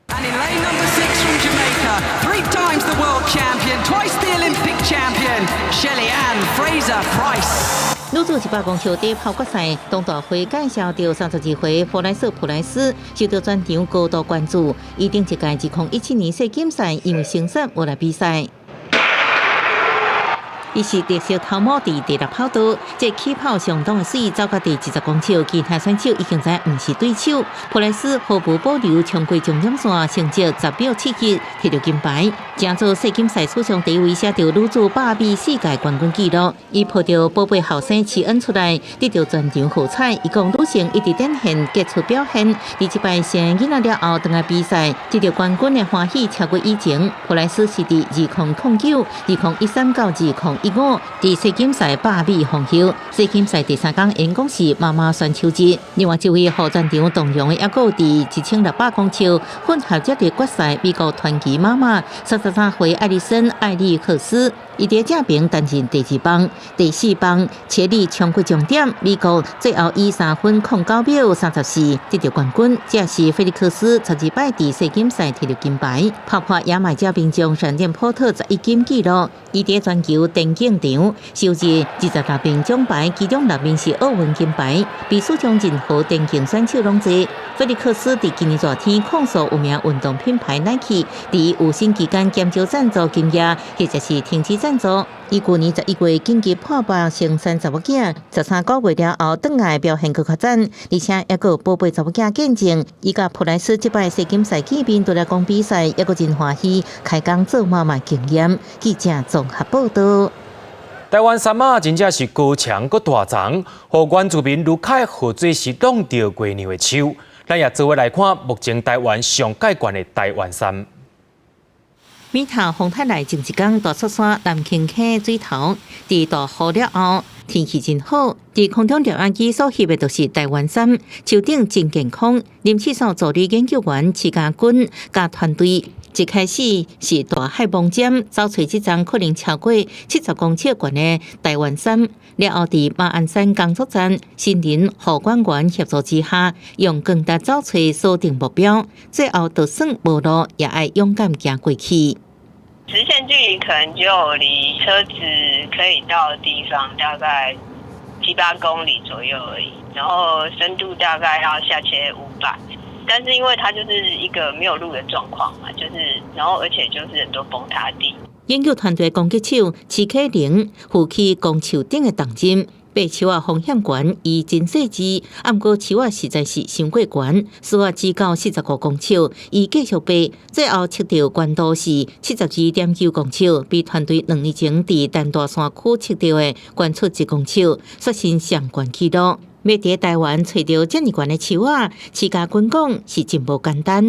S9: And in lane number 6 from Jamaica, 3 times the world champion, twice the Olympic champion, Shelly Ann Fraser Price。
S19: 女子100公尺短跑决赛，东大会介绍到32岁弗莱瑟普莱斯受到全场高度关注。伊顶一届2017年世锦赛因为成绩无来比赛。伊是特色头毛伫第6跑道，这起跑相当的水，走到第20公尺，其他选手已经知毋是对手。普莱斯毫无保留冲过终点线，成绩10秒77，摕到金牌，成做世锦赛史上第一位写到女子100米世界冠军纪录。伊抱着宝贝后生齐恩出来，得到全场喝彩。伊讲女性一直展现杰出表现，伫即摆生囡仔了后，回来比赛，得到冠军的欢喜超过以前。普莱斯是伫2009、2013到2015伫世锦赛100米封后，世锦赛第3天因讲是妈妈选手节。另外一位互全场动容的，还有伫1600公尺混合接力决赛美国传奇妈妈33岁艾丽森·艾利克斯。伊伫正边担任第2棒、第4棒，切力冲过终点，美国最后以3分09秒34得到冠军。这是菲利克斯12摆伫世锦赛摕到金牌，突破牙买加冰将闪电波特11金纪录。伊伫全球电竞场收集26面奖牌，其中6面是奥运金牌，比史上任何电竞选手拢多。菲利克斯伫今年热天控诉有名运动品牌 Nike 伫有薪期间减少赞助金额，或者是停止赞助。伊去年11月紧急破百生产查某囝，13个月了后转来表现更较赞，而且还有宝贝查某囝见证。伊甲普莱斯即摆世锦赛见面，都来讲比赛，还有真欢喜，开工做妈妈经验。记者综合报道。
S2: 台湾三马真正是高强搁大长，和原住民卢凯合作是弄到过年的手。咱也做伙来看目前台湾上界悬的台湾山。
S19: 米塔风太来前一天大xuất山南坑溪水头，伫大雨了后，天气真好。伫空中调研机所翕的就是台湾山，树顶真健康。林气所助理研究员齐家军甲团队。一开始是大海望尖，找找这张可能超过70公尺悬的台湾山。了后，伫马鞍山工作站森林护管员协助之下，用光达找找锁定目标。最后，就算无路，也爱勇敢行过去。
S7: 直线距离可能就离车子可以到的地方大概7-8公里左右而已，然后深度大概要下切500。但是因为它就是一个没有路的状况嘛，然后而且就是很多崩塌地。
S19: 研究团队攻击手齐克玲负起公树顶的重针，爬树啊风险悬，伊真细致，不过树啊实在是伤过悬，树啊只到45公尺，伊继续爬，最后测到悬度是72.9公尺，比团队2年前伫丹大山区测到的悬出1公尺，刷新上悬纪录。要伫台湾找到这么悬的树啊，齐家军讲是真不简单。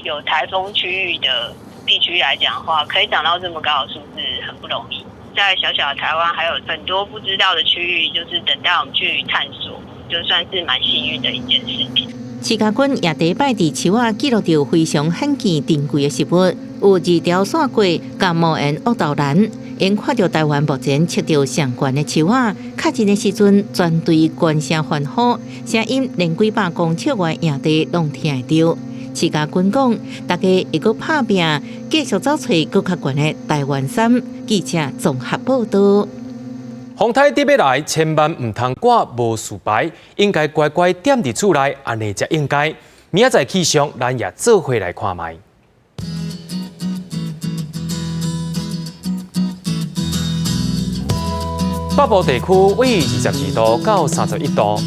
S7: 有台风区域的地区来讲的话，可以长到这么高的数字很不容易。在小小的台湾，还有很多不知道的区域，就是等待我们去探索，就算是蛮幸运的一件事情。
S19: 齐家军也第一摆伫树啊记录到非常罕见珍贵的食物，有2条线龟甲无缘恶豆兰。因看到台湾目前测到上悬的树啊，较近的时阵全队观声欢呼，声音连几百公尺外野地拢听得到。齐家军讲，大家会搁拍拼，继续找找搁较悬的台湾山。记者综合报道。
S2: 风台伫要来，千万唔通挂无事牌，应该乖乖踮伫厝内，安尼才应该。明仔载气象，咱也做伙来看卖。北部地区位于22度到31度，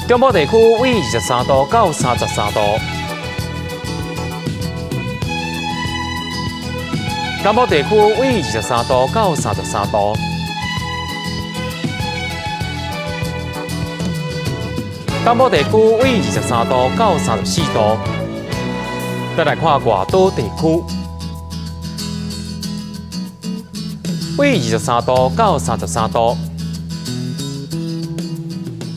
S2: 中部地区位于23度到33度，南部地区位于23度到33度，东部地区位于23度到34度。再来看外岛地区。位23度到33度。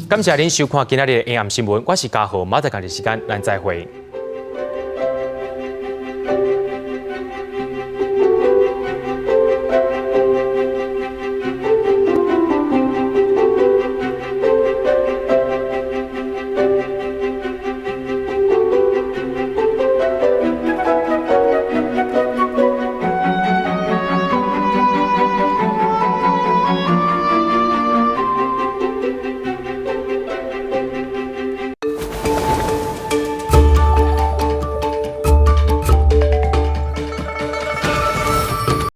S2: 感谢您收看今天的 AM 新闻，我是嘉豪，马上同一时间咱再会。